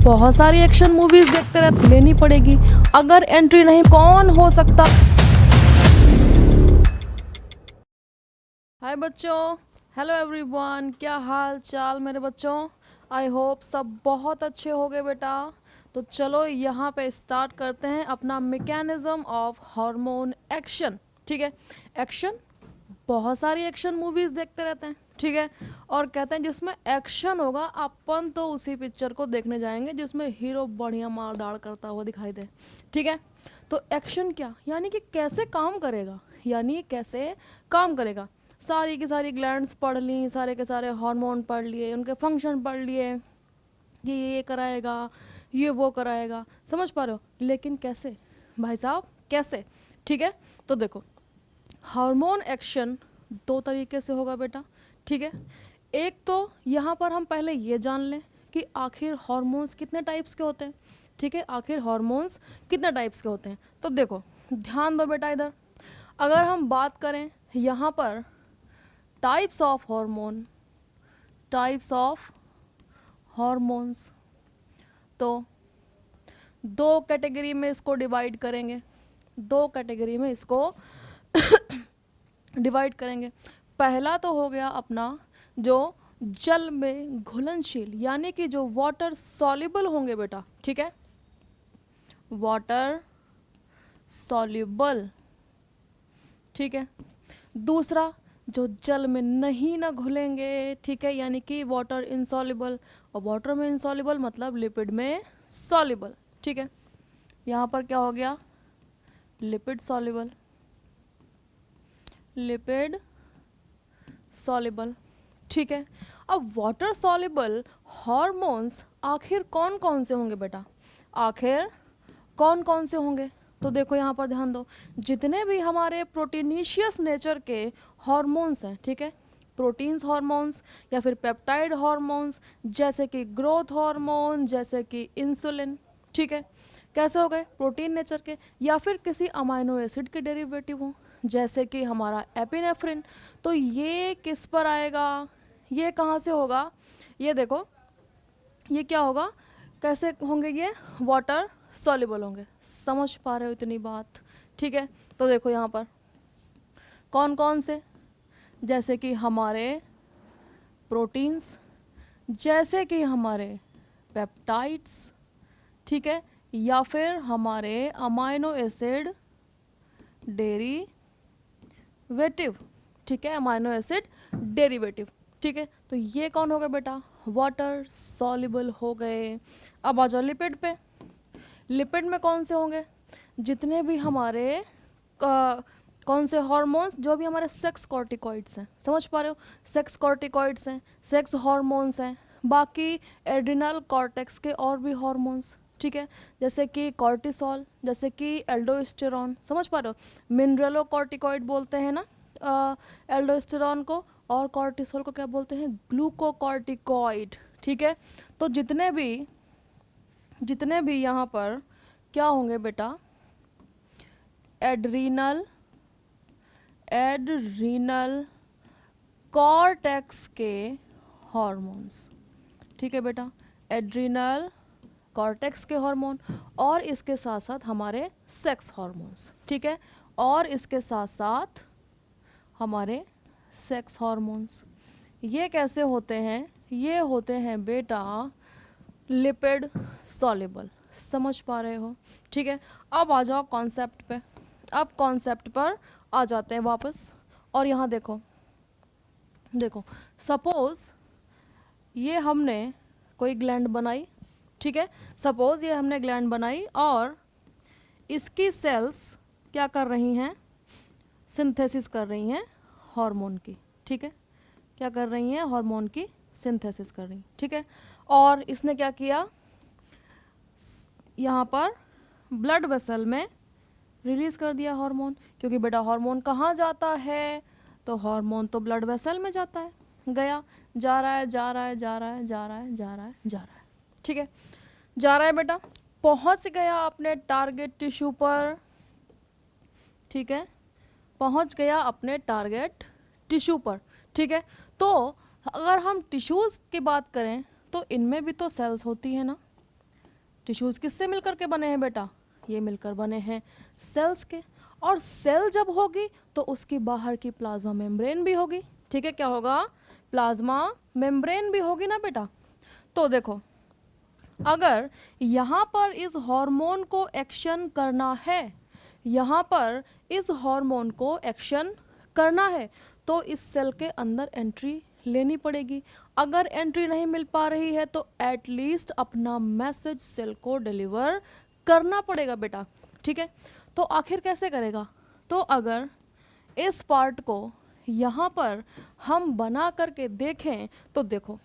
बहुत सारी action movies देखते रहते, लेनी पड़ेगी। अगर एंट्री नहीं, कौन हो सकता। हाय बच्चों, हेलो एवरीवन, क्या हाल चाल मेरे बच्चों। आई होप सब बहुत अच्छे हो गए बेटा। तो चलो यहाँ पे स्टार्ट करते हैं अपना मैकेनिज्म ऑफ हार्मोन एक्शन। ठीक है, एक्शन, बहुत सारी एक्शन मूवीज देखते रहते हैं। ठीक है, और कहते हैं जिसमें एक्शन होगा अपन तो उसी पिक्चर को देखने जाएंगे जिसमें हीरो बढ़िया मार दाड़ करता हुआ दिखाई दे। ठीक है, तो एक्शन क्या यानी कि कैसे काम करेगा, यानी कैसे काम करेगा। सारी की सारी ग्लैंड्स पढ़ ली, सारे के सारे हार्मोन पढ़ लिए, उनके फंक्शन पढ़ लिए कि ये कराएगा, ये वो कराएगा, समझ पा रहे हो। लेकिन कैसे भाई साहब, कैसे। ठीक है, तो देखो हार्मोन एक्शन दो तरीके से होगा बेटा। ठीक है, एक तो यहाँ पर हम पहले ये जान लें कि आखिर हार्मोन्स कितने टाइप्स के होते हैं। ठीक है, आखिर हार्मोन्स कितने टाइप्स के होते हैं। तो देखो ध्यान दो बेटा इधर, अगर हम बात करें यहाँ पर types of hormone, types of hormones, तो दो कैटेगरी में इसको डिवाइड करेंगे, दो कैटेगरी में इसको डिवाइड करेंगे। पहला तो हो गया अपना जो जल में घुलनशील, यानी कि जो वाटर सॉल्युबल होंगे बेटा। ठीक है, वाटर सॉल्युबल। ठीक है, दूसरा जो जल में नहीं ना घुलेंगे। ठीक है, यानी कि वाटर इनसॉल्युबल, और वाटर में इनसॉल्युबल मतलब लिपिड में सॉल्युबल। ठीक है, यहाँ पर क्या हो गया, लिपिड सॉल्युबल, लिपिड सॉल्युबल। ठीक है, अब वाटर सॉल्युबल हार्मोन्स आखिर कौन कौन से होंगे बेटा, आखिर कौन कौन से होंगे। तो देखो यहाँ पर ध्यान दो, जितने भी हमारे प्रोटीनिशियस नेचर के हार्मोन्स हैं, ठीक है, प्रोटीन्स हार्मोन्स या फिर पेप्टाइड हार्मोन्स, जैसे कि ग्रोथ हार्मोन, जैसे कि इंसुलिन। ठीक है, कैसे हो गए, प्रोटीन नेचर के, या फिर किसी अमाइनो एसिड के डेरिवेटिव हो, जैसे कि हमारा एपिनेफ्रिन। तो ये किस पर आएगा, ये कहाँ से होगा, ये देखो ये क्या होगा, कैसे होंगे, ये वाटर सॉल्युबल होंगे। समझ पा रहे हो इतनी बात। ठीक है, तो देखो यहाँ पर कौन कौन से, जैसे कि हमारे प्रोटीन्स, जैसे कि हमारे पेप्टाइड्स। ठीक है, या फिर हमारे अमाइनो एसिड डेरिवेटिव। ठीक है, अमाइनो एसिड डेरिवेटिव। ठीक है, तो ये कौन होगा बेटा, वाटर सॉल्युबल हो गए। अब आ जाओ लिपिड पे, लिपिड में कौन से होंगे, जितने भी हमारे कौन से हार्मोन्स, जो भी हमारे सेक्स कॉर्टिकॉइड्स हैं, समझ पा रहे हो, सेक्स कॉर्टिकॉइड्स हैं, सेक्स हार्मोन्स हैं, बाकी एड्रिनल कॉर्टेक्स के और भी हार्मोन्स। ठीक है, जैसे कि कॉर्टिसोल, जैसे कि एल्डोस्टेरॉन, समझ पा रहे हो, मिनरलो कॉर्टिकॉइड बोलते हैं ना एल्डोस्टेरॉन को, और कॉर्टिसोल को क्या बोलते हैं, ग्लूकोकॉर्टिकॉइड। ठीक है, तो जितने भी यहाँ पर क्या होंगे बेटा, एड्रीनल कॉर्टेक्स के हार्मोन्स। ठीक है बेटा, एड्रीनल कॉर्टेक्स के हार्मोन, और इसके साथ साथ हमारे सेक्स हार्मोन्स। ठीक है, और इसके साथ साथ हमारे सेक्स हार्मोन्स, ये कैसे होते हैं, ये होते हैं बेटा लिपिड सॉल्युबल। समझ पा रहे हो। ठीक है, अब आ जाओ कॉन्सेप्ट पे, अब कॉन्सेप्ट पर आ जाते हैं वापस। और यहाँ देखो, देखो सपोज ये हमने कोई ग्लैंड बनाई। ठीक है, सपोज ये हमने ग्लैंड बनाई और इसकी सेल्स क्या कर रही हैं, सिंथेसिस कर रही हैं हार्मोन की। ठीक है, क्या कर रही हैं, हार्मोन की सिंथेसिस कर रही हैं। ठीक है, और इसने क्या किया, यहाँ पर ब्लड वेसल में रिलीज़ कर दिया हार्मोन, क्योंकि बेटा हार्मोन कहाँ जाता है, तो हार्मोन तो ब्लड वेसल में जाता है, गया, जा रहा है, जा रहा है, जा रहा है, जा रहा है, जा रहा है, जा रहा है। ठीक है, जा रहा है बेटा, पहुँच गया अपने टारगेट टिश्यू पर। ठीक है, पहुँच गया अपने टारगेट टिश्यू पर। ठीक है, तो अगर हम टिश्यूज़ की बात करें तो इनमें भी तो सेल्स होती है ना, टिश्यूज़ किससे मिलकर के बने हैं बेटा? ये मिलकर बने हैं सेल्स के। और सेल जब होगी तो उसकी बाहर की प्लाज्मा मेम्ब्रेन भी होगी। ठीक है, क्या होगा? प्लाज्मा मेम्ब्रेन भी होगी ना बेटा। तो देखो, अगर यहाँ पर इस हार्मोन को एक्शन करना है, यहाँ पर इस हार्मोन को एक्शन करना है, तो इस सेल के अंदर एंट्री लेनी पड़ेगी। अगर एंट्री नहीं मिल पा रही है तो एटलीस्ट अपना मैसेज सेल को डिलीवर करना पड़ेगा बेटा। ठीक है, तो आखिर कैसे करेगा? तो अगर इस पार्ट को यहाँ पर हम बना करके देखें तो देखो,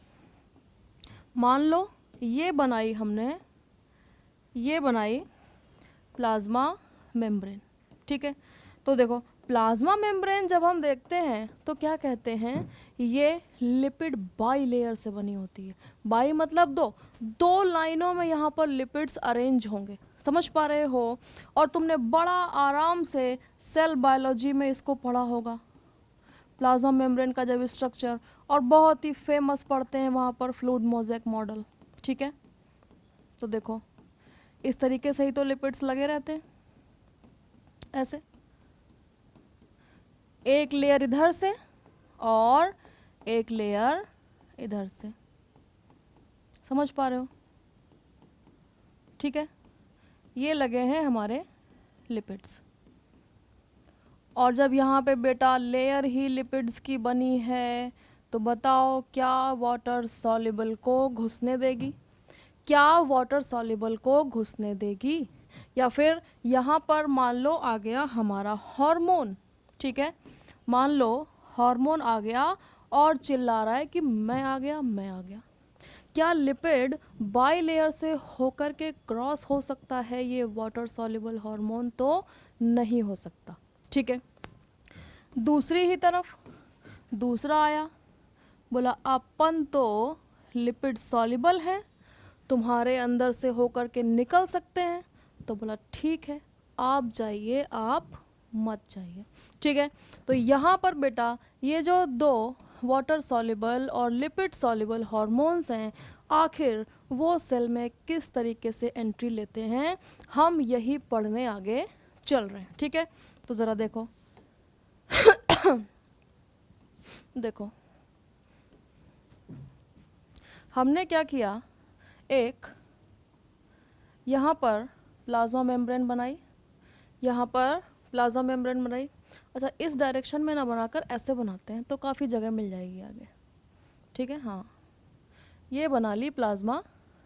मान लो ये बनाई हमने, ये बनाई प्लाज्मा मेम्ब्रेन। ठीक है, तो देखो प्लाज्मा मेम्ब्रेन जब हम देखते हैं तो क्या कहते हैं, ये लिपिड बाई लेयर से बनी होती है। बाई मतलब दो लाइनों में यहाँ पर लिपिड्स अरेंज होंगे, समझ पा रहे हो? और तुमने बड़ा आराम से सेल बायोलॉजी में इसको पढ़ा होगा, प्लाज्मा मेम्ब्रेन का जब स्ट्रक्चर, और बहुत ही फेमस पढ़ते हैं वहाँ पर फ्लूइड मोज़ेक मॉडल। ठीक है, तो देखो इस तरीके से ही तो लिपिड्स लगे रहते हैं, ऐसे एक लेयर इधर से और एक लेयर इधर से, समझ पा रहे हो? ठीक है, ये लगे हैं हमारे लिपिड्स। और जब यहाँ पे बेटा लेयर ही लिपिड्स की बनी है तो बताओ क्या वाटर सॉल्युबल को घुसने देगी? क्या वाटर सॉल्युबल को घुसने देगी? या फिर यहाँ पर मान लो आ गया हमारा हार्मोन। ठीक है, मान लो हार्मोन आ गया और चिल्ला रहा है कि मैं आ गया, मैं आ गया। क्या लिपिड बाई लेयर से होकर के क्रॉस हो सकता है ये वाटर सॉल्युबल हार्मोन? तो नहीं हो सकता। ठीक है, दूसरी ही तरफ दूसरा आया, बोला अपन तो लिपिड सॉल्युबल है, तुम्हारे अंदर से होकर के निकल सकते हैं। तो बोला ठीक है, आप जाइए, आप मत जाइए। ठीक है, तो यहाँ पर बेटा ये जो दो वाटर सॉल्युबल और लिपिड सॉल्युबल हार्मोन्स हैं, आखिर वो सेल में किस तरीके से एंट्री लेते हैं, हम यही पढ़ने आगे चल रहे हैं। ठीक है, तो ज़रा देखो देखो हमने क्या किया, एक यहाँ पर प्लाज्मा मेम्ब्रेन बनाई, यहाँ पर प्लाज्मा मेम्ब्रेन बनाई। अच्छा, इस डायरेक्शन में ना बनाकर ऐसे बनाते हैं तो काफ़ी जगह मिल जाएगी आगे। ठीक है, हाँ, ये बना ली प्लाज्मा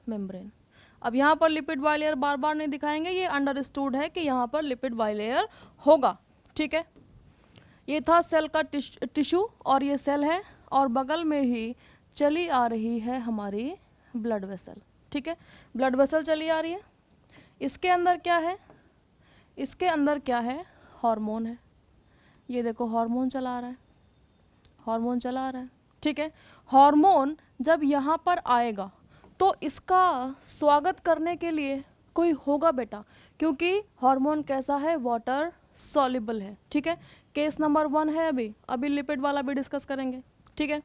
मेम्ब्रेन। अब यहाँ पर लिपिड बाइलेयर बार बार नहीं दिखाएंगे, ये अंडरस्टूड है कि यहाँ पर लिपिड बाइलेयर होगा। ठीक है, ये था सेल का टिश्यू और ये सेल है, और बगल में ही चली आ रही है हमारी ब्लड वेसल। ठीक है, ब्लड वेसल चली आ रही है। इसके अंदर क्या है? इसके अंदर क्या है? हार्मोन है। ये देखो हार्मोन चला आ रहा है, हार्मोन चला आ रहा है। ठीक है, हार्मोन जब यहाँ पर आएगा तो इसका स्वागत करने के लिए कोई होगा बेटा, क्योंकि हार्मोन कैसा है? वाटर सॉल्युबल है। ठीक है, केस नंबर 1 है, अभी लिपिड वाला भी डिस्कस करेंगे। ठीक है,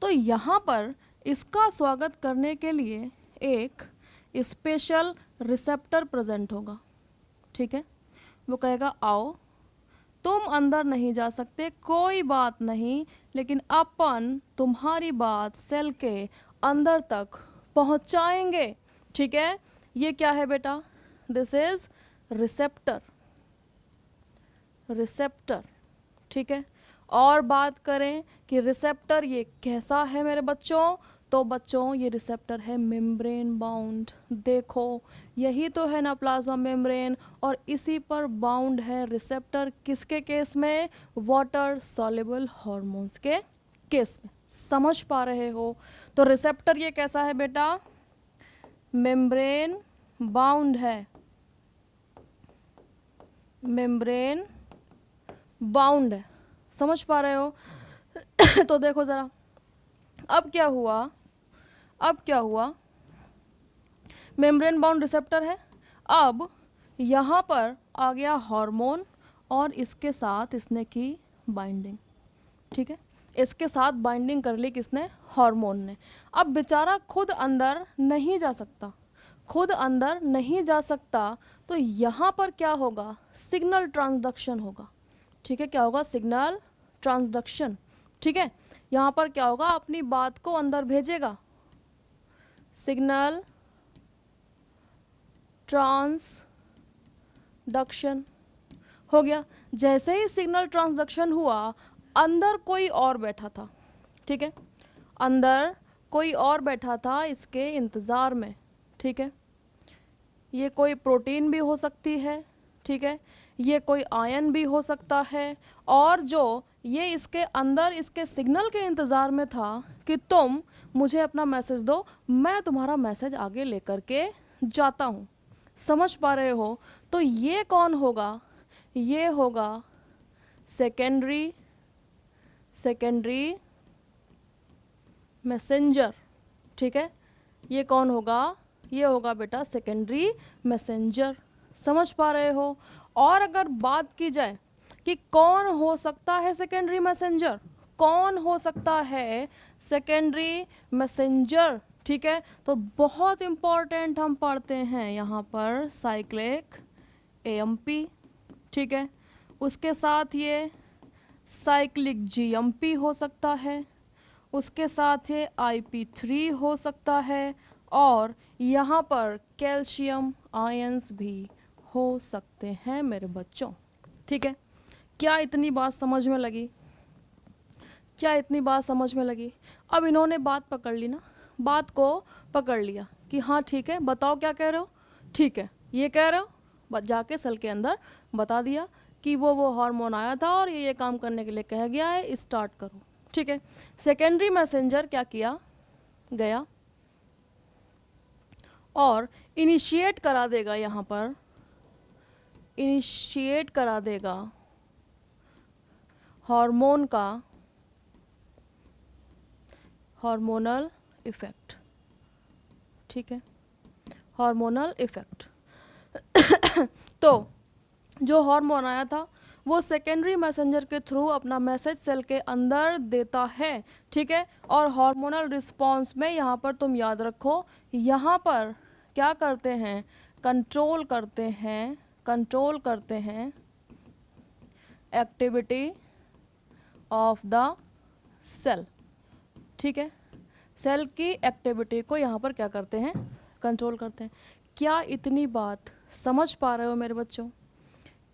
तो यहाँ पर इसका स्वागत करने के लिए एक स्पेशल रिसेप्टर प्रेजेंट होगा। ठीक है, वो कहेगा आओ, तुम अंदर नहीं जा सकते, कोई बात नहीं, लेकिन अपन तुम्हारी बात सेल के अंदर तक पहुंचाएंगे। ठीक है, ये क्या है बेटा? This is receptor, receptor. ठीक है, और बात करें कि रिसेप्टर ये कैसा है मेरे बच्चों, तो बच्चों ये रिसेप्टर है मेम्ब्रेन बाउंड। देखो यही तो है ना प्लाज्मा मेम्ब्रेन, और इसी पर बाउंड है रिसेप्टर। किसके केस में? वाटर सॉल्युबल हार्मोन्स के केस में। समझ पा रहे हो? तो रिसेप्टर ये कैसा है बेटा? मेम्ब्रेन बाउंड है, मेम्ब्रेन बाउंड है। समझ पा रहे हो? तो देखो ज़रा, अब क्या हुआ, अब क्या हुआ, मेम्ब्रेन बाउंड रिसेप्टर है। अब यहाँ पर आ गया हार्मोन और इसके साथ इसने की बाइंडिंग। ठीक है, इसके साथ बाइंडिंग कर ली किसने? हार्मोन ने। अब बेचारा खुद अंदर नहीं जा सकता, खुद अंदर नहीं जा सकता, तो यहाँ पर क्या होगा, सिग्नल ट्रांसडक्शन होगा। ठीक है, क्या होगा, सिग्नल ट्रांसडक्शन। ठीक है, यहाँ पर क्या होगा, अपनी बात को अंदर भेजेगा, सिग्नल ट्रांसडक्शन हो गया। जैसे ही सिग्नल ट्रांसडक्शन हुआ, अंदर कोई और बैठा था। ठीक है, अंदर कोई और बैठा था इसके इंतज़ार में। ठीक है, ये कोई प्रोटीन भी हो सकती है। ठीक है, ये कोई आयन भी हो सकता है, और जो ये इसके अंदर इसके सिग्नल के इंतज़ार में था कि तुम मुझे अपना मैसेज दो, मैं तुम्हारा मैसेज आगे लेकर के जाता हूँ। समझ पा रहे हो? तो ये कौन होगा, ये होगा सेकेंडरी मैसेंजर। ठीक है, ये कौन होगा, ये होगा बेटा सेकेंडरी मैसेंजर। समझ पा रहे हो? और अगर बात की जाए कि कौन हो सकता है सेकेंडरी मैसेंजर, कौन हो सकता है सेकेंडरी मैसेंजर, ठीक है, तो बहुत इम्पॉर्टेंट हम पढ़ते हैं यहाँ पर साइक्लिक एएमपी। ठीक है, उसके साथ ये साइक्लिक जीएमपी हो सकता है, उसके साथ ये IP3 हो सकता है, और यहाँ पर कैल्शियम आयंस भी हो सकते हैं मेरे बच्चों। ठीक है, क्या इतनी बात समझ में लगी? क्या इतनी बात समझ में लगी? अब इन्होंने बात पकड़ ली ना, बात को पकड़ लिया कि हाँ ठीक है, बताओ क्या कह रहे हो। ठीक है, ये कह रहे हो, जाके सेल के अंदर बता दिया कि वो हार्मोन आया था और ये काम करने के लिए कह गया है, स्टार्ट करो। ठीक है, सेकेंडरी मैसेंजर क्या किया, गया और इनिशिएट करा देगा, यहाँ पर इनिशिएट करा देगा हार्मोन का हार्मोनल इफेक्ट। ठीक है, हार्मोनल इफेक्ट। तो जो हार्मोन आया था वो सेकेंडरी मैसेंजर के थ्रू अपना मैसेज सेल के अंदर देता है। ठीक है, और हार्मोनल रिस्पॉन्स में यहाँ पर तुम याद रखो, यहाँ पर क्या करते हैं, कंट्रोल करते हैं एक्टिविटी ऑफ द सेल। ठीक है, सेल की एक्टिविटी को यहाँ पर क्या करते हैं, कंट्रोल करते हैं। क्या इतनी बात समझ पा रहे हो मेरे बच्चों?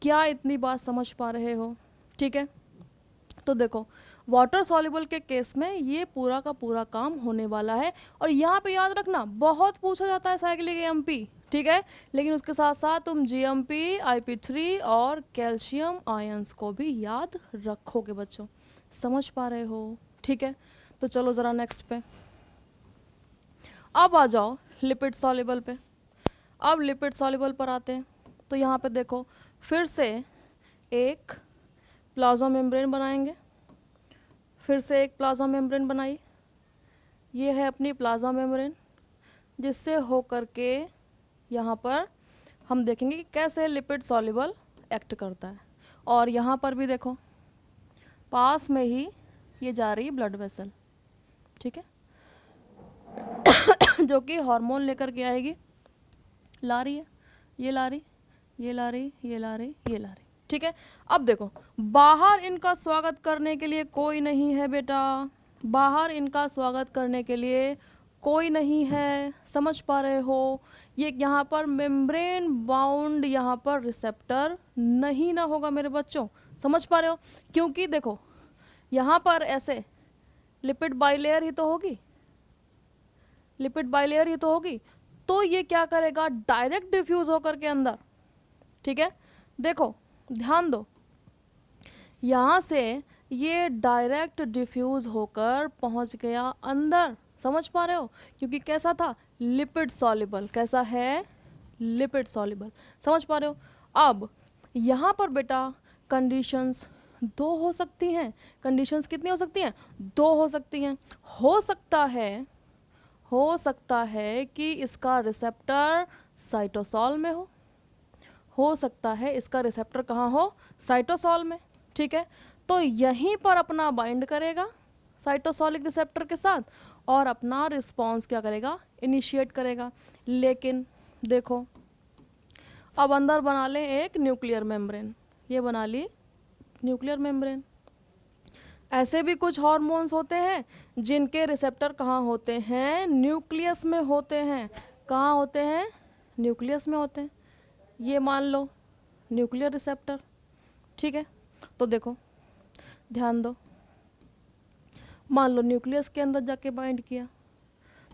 क्या इतनी बात समझ पा रहे हो? ठीक है, तो देखो वाटर सॉल्युबल के केस में ये पूरा का पूरा काम होने वाला है। और यहाँ पे याद रखना, बहुत पूछा जाता है साइक्लिक एएमपी, ठीक है, लेकिन उसके साथ साथ तुम जीएमपी, IP3 और कैल्शियम आयंस को भी याद रखोगे बच्चों। समझ पा रहे हो? ठीक है, तो चलो ज़रा नेक्स्ट पे अब आ जाओ, लिपिड सॉल्युबल पे। अब लिपिड सॉल्युबल पर आते हैं, तो यहाँ पे देखो फिर से एक प्लाज्मा मेम्ब्रेन बनाएंगे, फिर से एक प्लाज्मा मेम्ब्रेन बनाई, ये है अपनी प्लाज्मा मेम्ब्रेन, जिससे होकर के यहाँ पर हम देखेंगे कि कैसे लिपिड सॉल्युबल एक्ट करता है। और यहाँ पर भी देखो पास में ही ये जा रही है ब्लड वेसल, ठीक है, जो कि हार्मोन लेकर के आएगी, ला रही है, ये ला रही, ये ला रही, ये ला रही, ये ला रही। ठीक है, अब देखो बाहर इनका स्वागत करने के लिए कोई नहीं है बेटा, बाहर इनका स्वागत करने के लिए कोई नहीं है। समझ पा रहे हो? ये यहाँ पर मेम्ब्रेन बाउंड यहाँ पर रिसेप्टर नहीं ना होगा मेरे बच्चों। समझ पा रहे हो? क्योंकि देखो यहाँ पर ऐसे लिपिड बाइलेयर ही तो होगी, लिपिड बाइलेयर ही तो होगी, तो ये क्या करेगा, डायरेक्ट डिफ्यूज होकर के अंदर। ठीक है, देखो ध्यान दो, यहाँ से ये डायरेक्ट डिफ्यूज होकर पहुँच गया अंदर। समझ पा रहे हो? क्योंकि कैसा था, लिपिड सॉल्युबल। कैसा है, लिपिड सॉल्युबल। समझ पा रहे हो? अब यहाँ पर बेटा कंडीशंस दो हो सकती हैं। कंडीशंस कितनी हो सकती हैं? दो हो सकती हैं। हो सकता है कि इसका रिसेप्टर साइटोसॉल में हो सकता है इसका रिसेप्टर कहाँ हो, साइटोसॉल में। ठीक है, तो यहीं पर अपना बाइंड करेगा साइटोसॉलिक रिसेप्टर के साथ और अपना रिस्पॉन्स क्या करेगा, इनिशिएट करेगा। लेकिन देखो, अब अंदर बना लें एक न्यूक्लियर मेम्ब्रेन, ये बना ली न्यूक्लियर मेम्ब्रेन। ऐसे भी कुछ हार्मोन्स होते हैं जिनके रिसेप्टर कहाँ होते हैं, न्यूक्लियस में होते हैं। कहाँ होते हैं, न्यूक्लियस में होते हैं। ये मान लो न्यूक्लियर रिसेप्टर, ठीक है। तो देखो ध्यान दो, मान लो न्यूक्लियस के अंदर जाके बाइंड किया,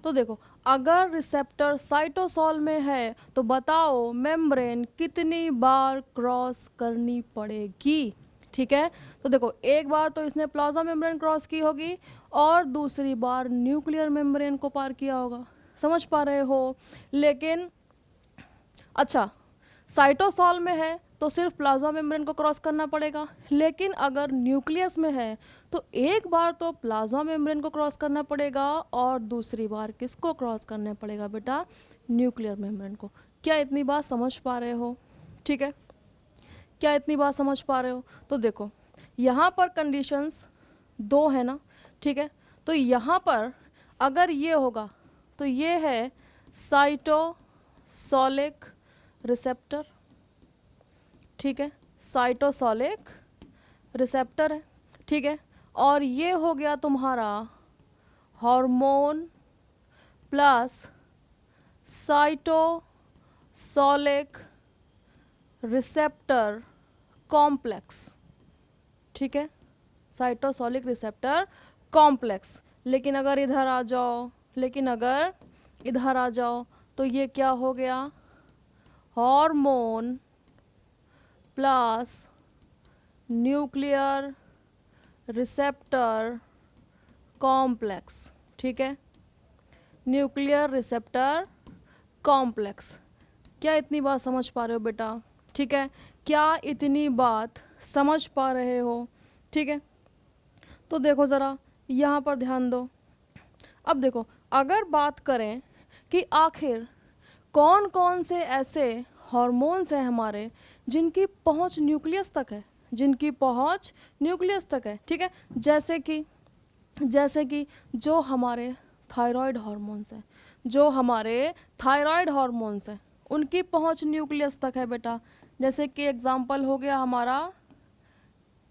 तो देखो अगर रिसेप्टर साइटोसॉल में है तो बताओ मेम्ब्रेन कितनी बार क्रॉस करनी पड़ेगी, ठीक है। तो देखो एक बार तो इसने प्लाज्मा मेम्ब्रेन क्रॉस की होगी और दूसरी बार न्यूक्लियर मेम्ब्रेन को पार किया होगा, समझ पा रहे हो। लेकिन अच्छा, साइटोसॉल में है तो सिर्फ प्लाज्मा मेम्ब्रेन को क्रॉस करना पड़ेगा, लेकिन अगर न्यूक्लियस में है तो एक बार तो प्लाज्मा मेम्ब्रेन को क्रॉस करना पड़ेगा और दूसरी बार किसको क्रॉस करना पड़ेगा बेटा, न्यूक्लियर मेम्ब्रेन को। क्या इतनी बात समझ पा रहे हो, ठीक है, क्या इतनी बात समझ पा रहे हो। तो देखो यहाँ पर कंडीशंस दो है ना, ठीक है। तो यहाँ पर अगर ये होगा तो ये है साइटोसॉलिक रिसेप्टर, ठीक है, साइटोसॉलिक रिसेप्टर है, ठीक है। और ये हो गया तुम्हारा हार्मोन प्लस साइटोसॉलिक रिसेप्टर कॉम्प्लेक्स, ठीक है, साइटोसॉलिक रिसेप्टर कॉम्प्लेक्स। लेकिन अगर इधर आ जाओ, लेकिन अगर इधर आ जाओ तो ये क्या हो गया, hormone plus nuclear receptor complex, ठीक है, न्यूक्लियर रिसेप्टर कॉम्प्लेक्स। क्या इतनी बात समझ पा रहे हो बेटा, ठीक है, क्या इतनी बात समझ पा रहे हो, ठीक है। तो देखो ज़रा यहाँ पर ध्यान दो। अब देखो अगर बात करें कि आखिर कौन कौन से ऐसे हार्मोन्स हैं हमारे जिनकी पहुँच न्यूक्लियस तक है, जिनकी पहुँच न्यूक्लियस तक है, ठीक है। जैसे कि जो हमारे थायराइड हार्मोन्स हैं, जो हमारे थायराइड हार्मोन्स हैं उनकी पहुँच न्यूक्लियस तक है बेटा। जैसे कि एग्जाम्पल हो गया हमारा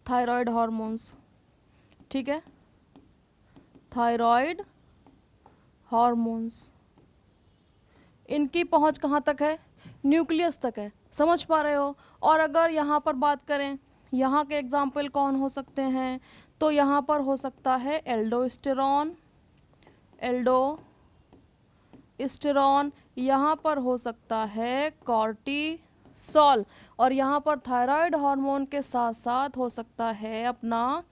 थायराइड हार्मोन्स, ठीक है, थायराइड हार्मोन्स, इनकी पहुंच कहाँ तक है, न्यूक्लियस तक है, समझ पा रहे हो। और अगर यहाँ पर बात करें, यहाँ के एग्जाम्पल कौन हो सकते हैं, तो यहाँ पर हो सकता है एल्डोस्टेरॉन, एल्डोस्टेरॉन, यहाँ पर हो सकता है कॉर्टिसोल, और यहाँ पर थायराइड हार्मोन के साथ साथ हो सकता है अपना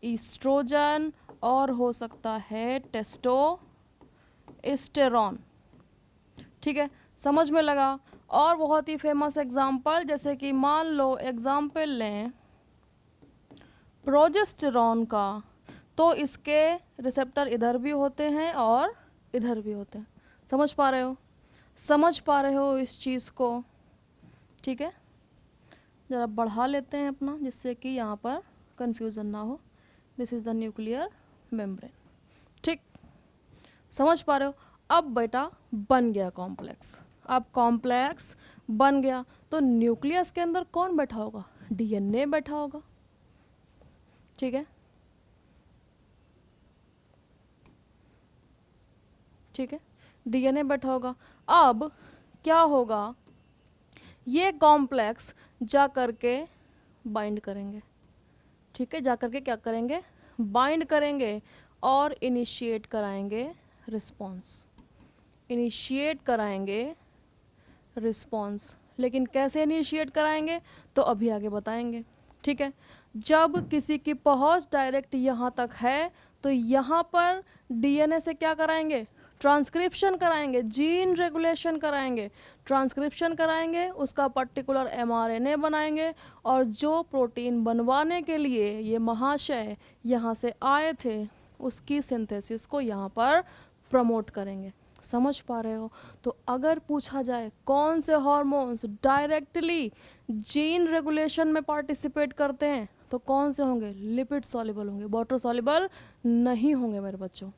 ईस्ट्रोजन और हो सकता है टेस्टोस्टेरॉन, ठीक है, समझ में लगा। और बहुत ही फेमस एग्जाम्पल, जैसे कि मान लो एग्जाम्पल लें प्रोजेस्टेरॉन का, तो इसके रिसेप्टर इधर भी होते हैं और इधर भी होते हैं, समझ पा रहे हो, समझ पा रहे हो इस चीज़ को, ठीक है। ज़रा बढ़ा लेते हैं अपना जिससे कि यहाँ पर कंफ्यूजन ना हो। This is the nuclear membrane, ठीक, समझ पा रहे हो। अब बेटा बन गया कॉम्प्लेक्स, अब कॉम्प्लेक्स बन गया तो न्यूक्लियस के अंदर कौन बैठा होगा, डीएनए बैठा होगा, ठीक है, ठीक है, डीएनए बैठा होगा। अब क्या होगा, ये कॉम्प्लेक्स जा करके बाइंड करेंगे, ठीक है, जा करके क्या करेंगे, बाइंड करेंगे और इनिशिएट कराएंगे रिस्पॉन्स, इनिशिएट कराएंगे रिस्पॉन्स। लेकिन कैसे इनिशिएट कराएंगे तो अभी आगे बताएंगे, ठीक है। जब किसी की पहुंच डायरेक्ट यहाँ तक है तो यहाँ पर डीएनए से क्या कराएंगे, ट्रांसक्रिप्शन कराएंगे, जीन रेगुलेशन कराएंगे, ट्रांसक्रिप्शन कराएंगे, उसका पर्टिकुलर एमआरएनए बनाएंगे और जो प्रोटीन बनवाने के लिए ये महाशय यहाँ से आए थे उसकी सिंथेसिस को यहाँ पर प्रमोट करेंगे, समझ पा रहे हो। तो अगर पूछा जाए कौन से हार्मोन्स डायरेक्टली जीन रेगुलेशन में पार्टिसिपेट करते हैं तो कौन से होंगे, लिपिड सॉल्युबल होंगे, वाटर सॉल्युबल नहीं होंगे मेरे बच्चों,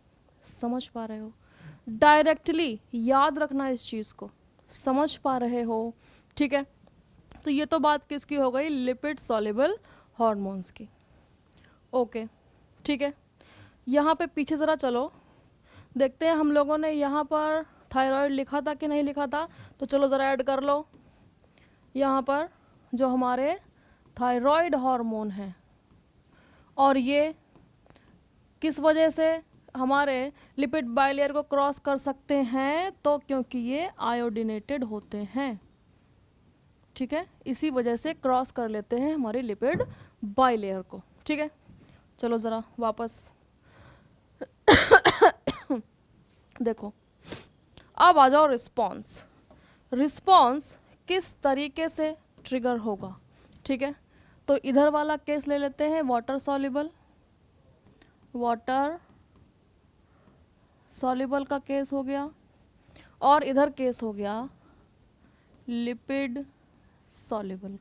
समझ पा रहे हो। डायरेक्टली याद रखना इस चीज़ को, समझ पा रहे हो? ठीक है, तो ये तो बात किसकी हो गई? लिपिड सॉल्युबल हॉर्मोन्स की। ओके, ठीक है, यहाँ पे पीछे ज़रा चलो, देखते हैं हम लोगों ने यहाँ पर थायराइड लिखा था कि नहीं लिखा था। तो चलो ज़रा ऐड कर लो यहाँ पर जो हमारे थायराइड हार्मोन हैं, और ये किस वजह से हमारे लिपिड बाइलेयर को क्रॉस कर सकते हैं? तो क्योंकि ये आयोडिनेटेड होते हैं। ठीक है, इसी वजह से क्रॉस कर लेते हैं हमारी लिपिड बाइलेयर को। ठीक है, चलो ज़रा वापस देखो, अब आ जाओ रिस्पॉन्स। रिस्पॉन्स किस तरीके से ट्रिगर होगा? ठीक है, तो इधर वाला केस ले लेते हैं, वाटर सॉल्युबल का केस हो गया, और इधर केस हो गया लिपिड सॉल्युबल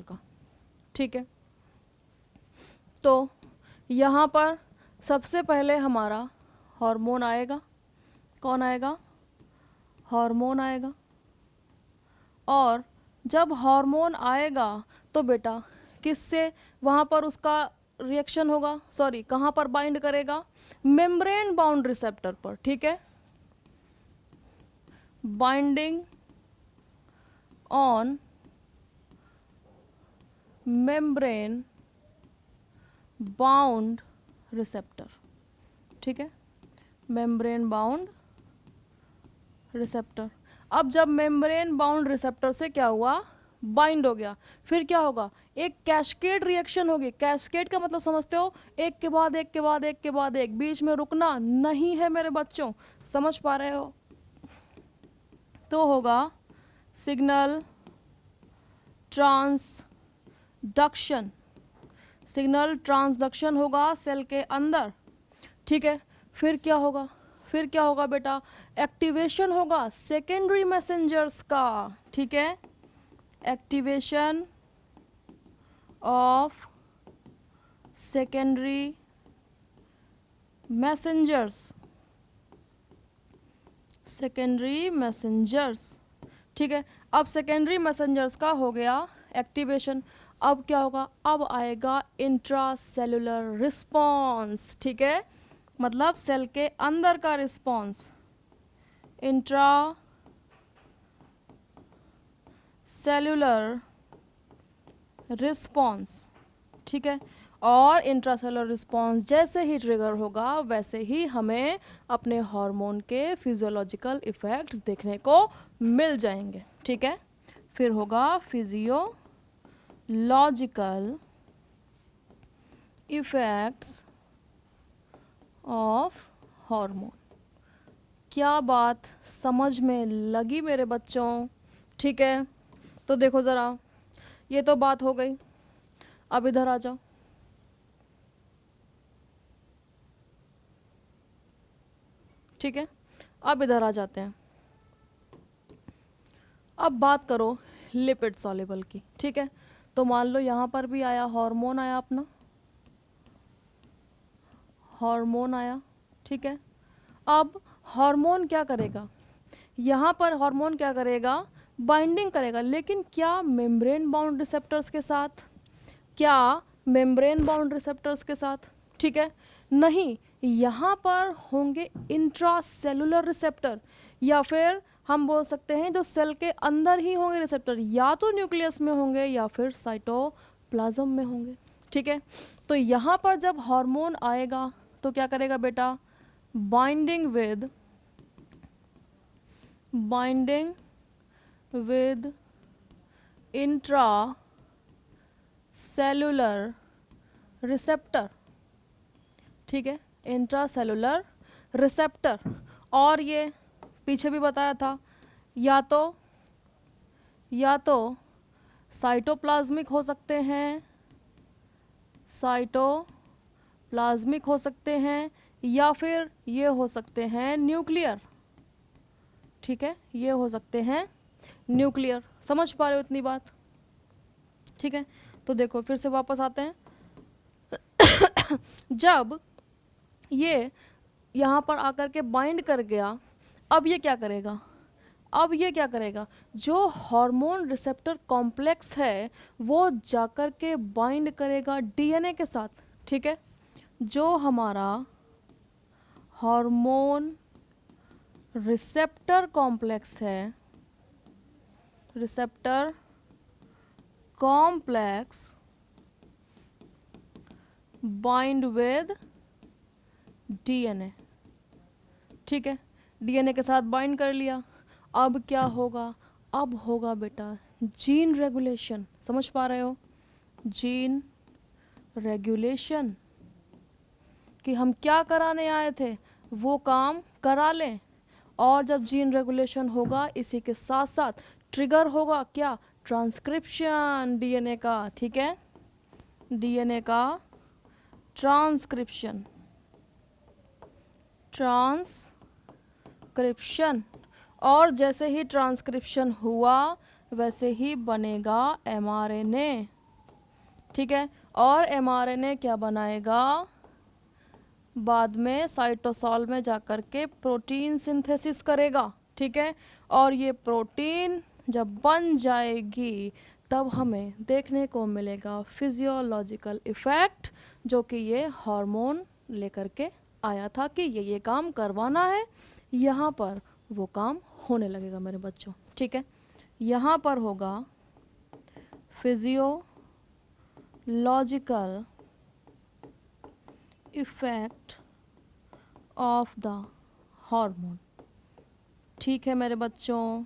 का। ठीक है, तो यहाँ पर सबसे पहले हमारा हार्मोन आएगा। कौन आएगा? हार्मोन आएगा। और जब हार्मोन आएगा तो बेटा किससे वहाँ पर उसका रिएक्शन होगा? सॉरी, कहाँ पर बाइंड करेगा? मेम्ब्रेन बाउंड रिसेप्टर पर। ठीक है, binding on membrane bound receptor. ठीक है, मेम्ब्रेन बाउंड रिसेप्टर। अब जब मेम्ब्रेन बाउंड रिसेप्टर से क्या हुआ? बाइंड हो गया, फिर क्या होगा? एक कैस्केड रिएक्शन होगी। कैस्केड का मतलब समझते हो? एक के बाद एक के बाद एक के बाद एक, बीच में रुकना नहीं है मेरे बच्चों, समझ पा रहे हो? तो होगा सिग्नल ट्रांसडक्शन। सिग्नल ट्रांसडक्शन होगा सेल के अंदर। ठीक है, फिर क्या होगा? फिर क्या होगा बेटा? एक्टिवेशन होगा सेकेंडरी मैसेंजर्स का। ठीक है, एक्टिवेशन ऑफ सेकेंडरी मैसेंजर्स। ठीक है, अब सेकेंडरी मैसेंजर्स का हो गया एक्टिवेशन। अब क्या होगा? अब आएगा इंट्रासेलुलर रिस्पॉन्स। ठीक है, मतलब सेल के अंदर का रिस्पॉन्स, इंट्रा सेलुलर रिस्पॉन्स। ठीक है, और इंट्रासेलुलर रिस्पॉन्स जैसे ही ट्रिगर होगा वैसे ही हमें अपने हार्मोन के फिजियोलॉजिकल इफ़ेक्ट्स देखने को मिल जाएंगे। ठीक है, फिर होगा फिजियोलॉजिकल इफ़ेक्ट्स ऑफ हार्मोन। क्या बात समझ में लगी मेरे बच्चों? ठीक है, तो देखो ज़रा, ये तो बात हो गई। अब इधर आ जाओ। ठीक है, अब इधर आ जाते हैं। अब बात करो लिपिड सॉल्युबल की। ठीक है, तो मान लो यहाँ पर भी आया हार्मोन, आया अपना हार्मोन आया। ठीक है, अब हार्मोन क्या करेगा? यहाँ पर हार्मोन क्या करेगा? बाइंडिंग करेगा, लेकिन क्या मेम्ब्रेन बाउंड रिसेप्टर्स के साथ? क्या मेम्ब्रेन बाउंड रिसेप्टर्स के साथ? ठीक है, नहीं, यहाँ पर होंगे इंट्रासेलुलर रिसेप्टर, या फिर हम बोल सकते हैं जो सेल के अंदर ही होंगे रिसेप्टर, या तो न्यूक्लियस में होंगे या फिर साइटोप्लाज्म में होंगे। ठीक है, तो यहाँ पर जब हार्मोन आएगा तो क्या करेगा बेटा? Binding with intra cellular receptor. ठीक है, इंट्रासेलुलर रिसेप्टर। और ये पीछे भी बताया था, या तो साइटोप्लाज्मिक हो सकते हैं, या फिर ये हो सकते हैं न्यूक्लियर। ठीक है, ये हो सकते हैं न्यूक्लियर। समझ पा रहे हो इतनी बात? ठीक है, तो देखो फिर से वापस आते हैं। जब ये यहाँ पर आकर के बाइंड कर गया। अब ये क्या करेगा, अब ये क्या करेगा, जो हार्मोन रिसेप्टर कॉम्प्लेक्स है वो जाकर के बाइंड करेगा डीएनए के साथ। ठीक है, जो हमारा हार्मोन रिसेप्टर कॉम्प्लेक्स है, receptor complex bind with DNA. ठीक है, डीएनए के साथ बाइंड कर लिया। अब क्या होगा, अब होगा बेटा जीन रेगुलेशन। समझ पा रहे हो, जीन रेगुलेशन, कि हम क्या कराने आए थे वो काम करा लें। और जब जीन रेगुलेशन होगा इसी के साथ साथ ट्रिगर होगा क्या, ट्रांसक्रिप्शन डीएनए का। ठीक है, डीएनए का ट्रांसक्रिप्शन, ट्रांसक्रिप्शन। और जैसे ही ट्रांसक्रिप्शन हुआ वैसे ही बनेगा एमआरएनए। ठीक है, और एमआरएनए क्या बनाएगा, बाद में साइटोसॉल में जाकर के प्रोटीन सिंथेसिस करेगा। ठीक है, और ये प्रोटीन जब बन जाएगी तब हमें देखने को मिलेगा फिजियोलॉजिकल इफ़ेक्ट, जो कि ये हार्मोन लेकर के आया था कि ये काम करवाना है, यहाँ पर वो काम होने लगेगा मेरे बच्चों। ठीक है, यहाँ पर होगा physiological effect of the hormone. ठीक है मेरे बच्चों,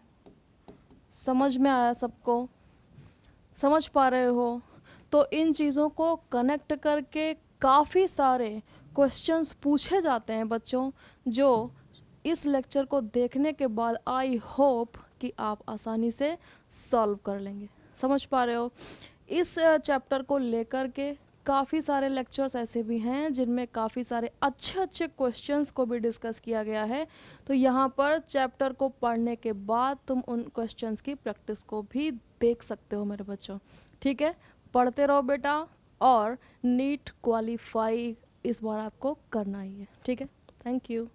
समझ में आया सबको, समझ पा रहे हो? तो इन चीज़ों को कनेक्ट करके काफ़ी सारे क्वेश्चंस पूछे जाते हैं बच्चों, जो इस लेक्चर को देखने के बाद आई होप कि आप आसानी से सॉल्व कर लेंगे। समझ पा रहे हो? इस चैप्टर को लेकर के काफ़ी सारे लेक्चर्स ऐसे भी हैं जिनमें काफ़ी सारे अच्छे अच्छे क्वेश्चंस को भी डिस्कस किया गया है। तो यहाँ पर चैप्टर को पढ़ने के बाद तुम उन क्वेश्चंस की प्रैक्टिस को भी देख सकते हो मेरे बच्चों। ठीक है, पढ़ते रहो बेटा, और नीट क्वालिफाई इस बार आपको करना ही है। ठीक है, थैंक यू।